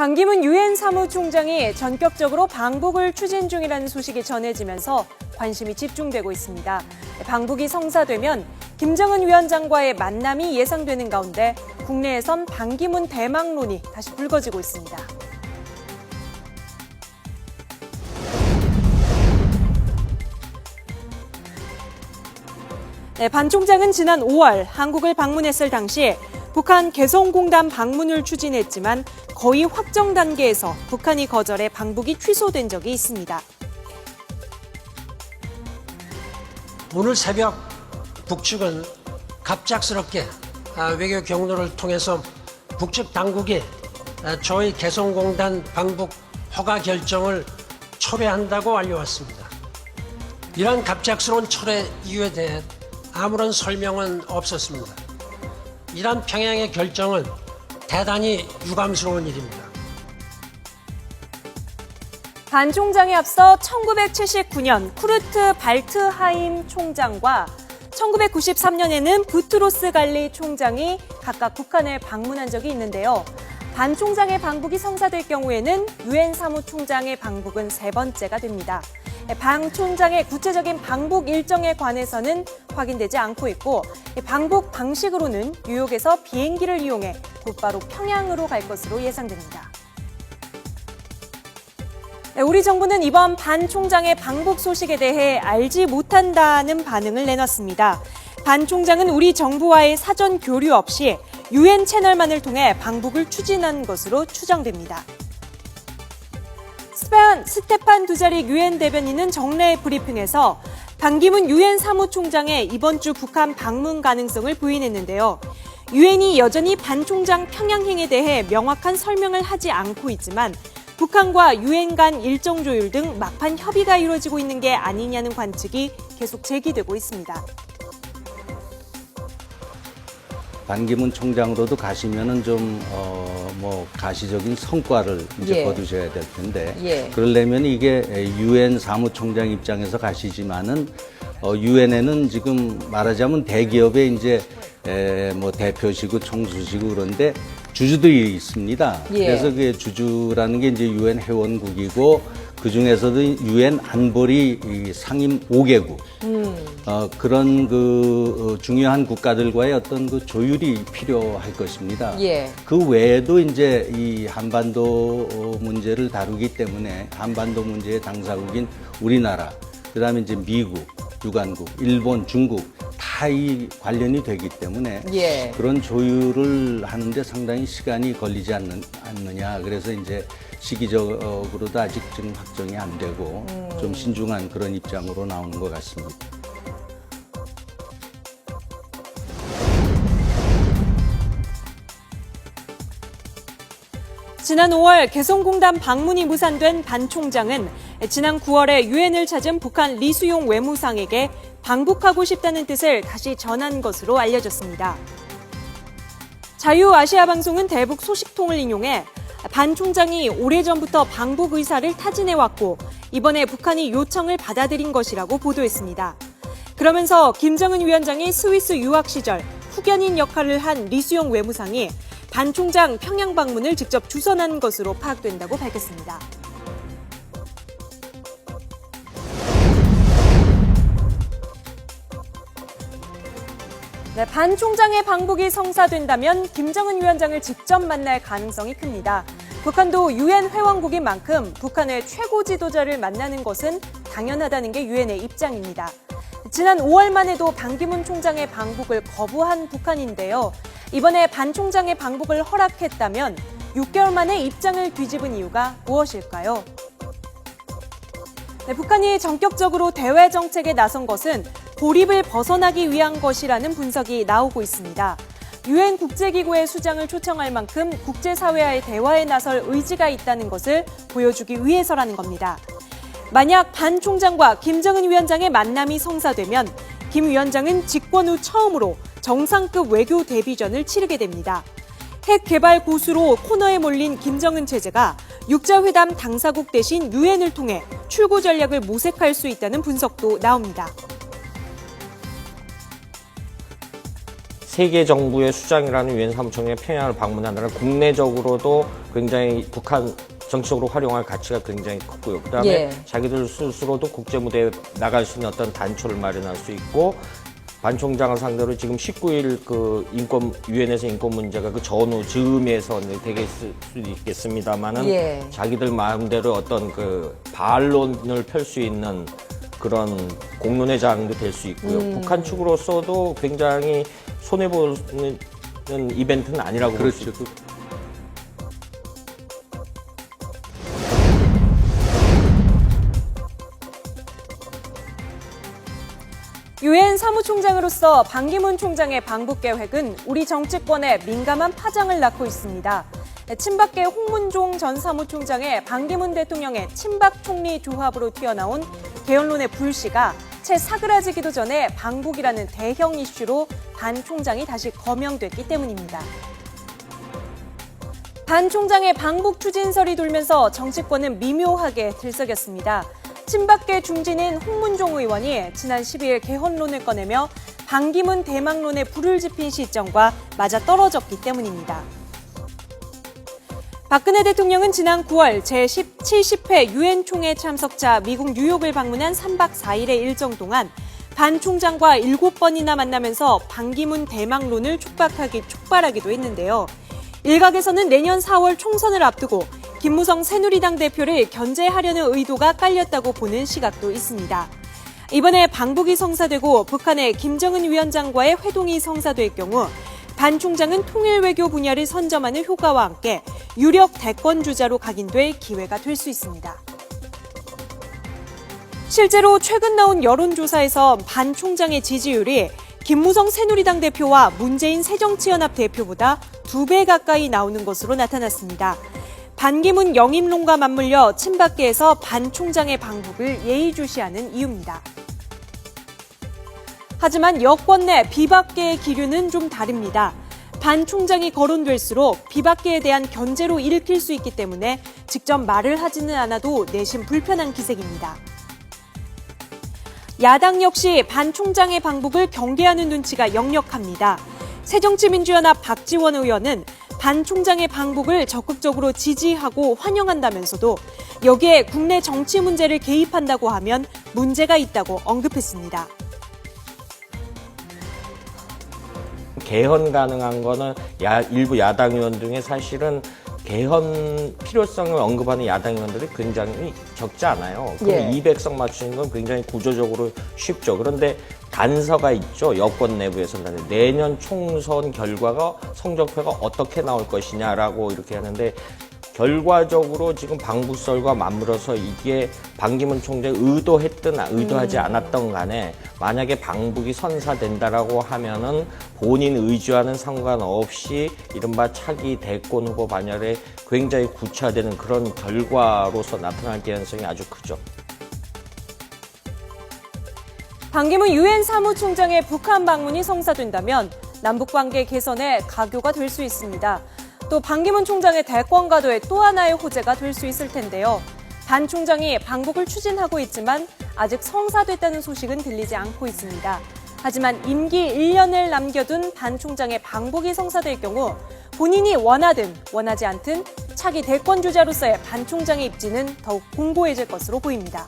반기문 유엔 사무총장이 전격적으로 방북을 추진 중이라는 소식이 전해지면서 관심이 집중되고 있습니다. 방북이 성사되면 김정은 위원장과의 만남이 예상되는 가운데 국내에선 반기문 대망론이 다시 불거지고 있습니다. 반 총장은 지난 5월 한국을 방문했을 당시 북한 개성공단 방문을 추진했지만 거의 확정 단계에서 북한이 거절해 방북이 취소된 적이 있습니다. 오늘 새벽 북측은 갑작스럽게 외교 경로를 통해서 북측 당국이 저희 개성공단 방북 허가 결정을 철회한다고 알려왔습니다. 이러한 갑작스러운 철회 이유에 대해 아무런 설명은 없었습니다. 이러한 평양의 결정은 대단히 유감스러운 일입니다. 반 총장에 앞서 1979년 쿠르트 발트하임 총장과 1993년에는 부트로스 갈리 총장이 각각 북한을 방문한 적이 있는데요. 반 총장의 방북이 성사될 경우에는 유엔 사무총장의 방북은 세 번째가 됩니다. 반 총장의 구체적인 방북 일정에 관해서는 확인되지 않고 있고 방북 방식으로는 뉴욕에서 비행기를 이용해 곧바로 평양으로 갈 것으로 예상됩니다. 우리 정부는 이번 반 총장의 방북 소식에 대해 알지 못한다는 반응을 내놨습니다. 반 총장은 우리 정부와의 사전 교류 없이 유엔 채널만을 통해 방북을 추진한 것으로 추정됩니다. 스테판 두자릭 유엔 대변인은 정례 브리핑에서 반기문 유엔 사무총장의 이번 주 북한 방문 가능성을 부인했는데요. 유엔이 여전히 반 총장 평양행에 대해 명확한 설명을 하지 않고 있지만 북한과 유엔 간 일정 조율 등 막판 협의가 이루어지고 있는 게 아니냐는 관측이 계속 제기되고 있습니다. 반기문 총장으로도 가시면은 좀 가시적인 성과를 이제 거두셔야 될 텐데 그러려면 이게 유엔 사무총장 입장에서 가시지만은 유엔에는 지금 말하자면 대기업의 이제 대표시고 총수시고 그런데 주주들이 있습니다. 그래서 그 주주라는 게 이제 유엔 회원국이고 그 중에서도 유엔 안보리 상임 5개국 그런 그 중요한 국가들과의 어떤 그 조율이 필요할 것입니다. 그 외에도 이제 이 한반도 문제를 다루기 때문에 한반도 문제의 당사국인 우리나라, 그다음에 이제 미국, 유관국, 일본, 중국 다 이 관련이 되기 때문에 그런 조율을 하는데 상당히 시간이 걸리지 않느냐. 그래서 이제 시기적으로도 아직 지금 확정이 안 되고 좀 신중한 그런 입장으로 나오는 것 같습니다. 지난 5월 개성공단 방문이 무산된 반 총장은 지난 9월에 유엔을 찾은 북한 리수용 외무상에게 방북하고 싶다는 뜻을 다시 전한 것으로 알려졌습니다. 자유아시아방송은 대북 소식통을 인용해 반 총장이 오래전부터 방북 의사를 타진해왔고 이번에 북한이 요청을 받아들인 것이라고 보도했습니다. 그러면서 김정은 위원장이 스위스 유학 시절 후견인 역할을 한 리수용 외무상이 반 총장 평양 방문을 직접 주선한 것으로 파악된다고 밝혔습니다. 반 총장의 방북이 성사된다면 김정은 위원장을 직접 만날 가능성이 큽니다. 북한도 유엔 회원국인 만큼 북한의 최고 지도자를 만나는 것은 당연하다는 게 유엔의 입장입니다. 지난 5월만 해도 반기문 총장의 방북을 거부한 북한인데요. 이번에 반 총장의 방북을 허락했다면 6개월 만에 입장을 뒤집은 이유가 무엇일까요? 북한이 전격적으로 대외 정책에 나선 것은 고립을 벗어나기 위한 것이라는 분석이 나오고 있습니다. 유엔 국제기구의 수장을 초청할 만큼 국제사회와의 대화에 나설 의지가 있다는 것을 보여주기 위해서라는 겁니다. 만약 반 총장과 김정은 위원장의 만남이 성사되면 김 위원장은 집권 후 처음으로 정상급 외교 데뷔전을 치르게 됩니다. 핵 개발 고수로 코너에 몰린 김정은 체제가 육자회담 당사국 대신 유엔을 통해 출구 전략을 모색할 수 있다는 분석도 나옵니다. 세계 정부의 수장이라는 유엔 사무총장이 평양을 방문한다는 국내적으로도 굉장히 북한 정치적으로 활용할 가치가 굉장히 컸고요. 그다음에 자기들 스스로도 국제 무대에 나갈 수 있는 어떤 단초를 마련할 수 있고 반 총장을 상대로 지금 19일 그 유엔에서 인권 문제가 그 전후 즈음에서 되게 있을 수도 있겠습니다만은 자기들 마음대로 어떤 그 반론을 펼 수 있는 그런 공론의 장도 될 수 있고요. 북한 측으로서도 굉장히 손해보는 이벤트는 아니라고 볼 수 있고. 유엔 사무총장으로서 반기문 총장의 방북 계획은 우리 정치권에 민감한 파장을 낳고 있습니다. 친박계 홍문종 전 사무총장의 반기문 대통령의 친박 총리 조합으로 튀어나온 개헌론의 불씨가 채 사그라지기도 전에 방북이라는 대형 이슈로 반 총장이 다시 거명됐기 때문입니다. 반 총장의 방북 추진설이 돌면서 정치권은 미묘하게 들썩였습니다. 친박계 중진인 홍문종 의원이 지난 12일 개헌론을 꺼내며 반기문 대망론에 불을 지핀 시점과 맞아떨어졌기 때문입니다. 박근혜 대통령은 지난 9월 제70회 유엔 총회 참석차 미국 뉴욕을 방문한 3박 4일의 일정 동안 반 총장과 7번이나 만나면서 반기문 대망론을 촉발하기도 했는데요. 일각에서는 내년 4월 총선을 앞두고 김무성 새누리당 대표를 견제하려는 의도가 깔렸다고 보는 시각도 있습니다. 이번에 방북이 성사되고 북한의 김정은 위원장과의 회동이 성사될 경우 반 총장은 통일 외교 분야를 선점하는 효과와 함께 유력 대권 주자로 각인될 기회가 될 수 있습니다. 실제로 최근 나온 여론조사에서 반 총장의 지지율이 김무성 새누리당 대표와 문재인 새정치연합 대표보다 2배 가까이 나오는 것으로 나타났습니다. 반기문 영입론과 맞물려 친박계에서 반 총장의 방북을 예의주시하는 이유입니다. 하지만 여권 내 비박계의 기류는 좀 다릅니다. 반 총장이 거론될수록 비박계에 대한 견제로 읽힐 수 있기 때문에 직접 말을 하지는 않아도 내심 불편한 기색입니다. 야당 역시 반 총장의 방북을 경계하는 눈치가 역력합니다. 새정치민주연합 박지원 의원은 반 총장의 방북을 적극적으로 지지하고 환영한다면서도 여기에 국내 정치 문제를 개입한다고 하면 문제가 있다고 언급했습니다. 개헌 가능한 거는 일부 야당 의원 중에 사실은 개헌 필요성을 언급하는 야당 의원들이 굉장히 적지 않아요. 그럼 200석 맞추는 건 굉장히 구조적으로 쉽죠. 그런데 단서가 있죠. 여권 내부에서는 내년 총선 결과가 성적표가 어떻게 나올 것이냐라고 이렇게 하는데 결과적으로 지금 방북설과 맞물어서 이게 반기문 총장이 의도했든 의도하지 않았던 간에 만약에 방북이 선사된다라고 하면은 본인 의지와는 상관없이 이른바 차기 대권 후보 반열에 굉장히 구체화되는 그런 결과로서 나타날 가능성이 아주 크죠. 반기문 유엔 사무총장의 북한 방문이 성사된다면 남북관계 개선에 가교가 될 수 있습니다. 또 반기문 총장의 대권 가도에 또 하나의 호재가 될 수 있을 텐데요. 반 총장이 방북을 추진하고 있지만 아직 성사됐다는 소식은 들리지 않고 있습니다. 하지만 임기 1년을 남겨둔 반 총장의 방북이 성사될 경우 본인이 원하든 원하지 않든 차기 대권 주자로서의 반 총장의 입지는 더욱 공고해질 것으로 보입니다.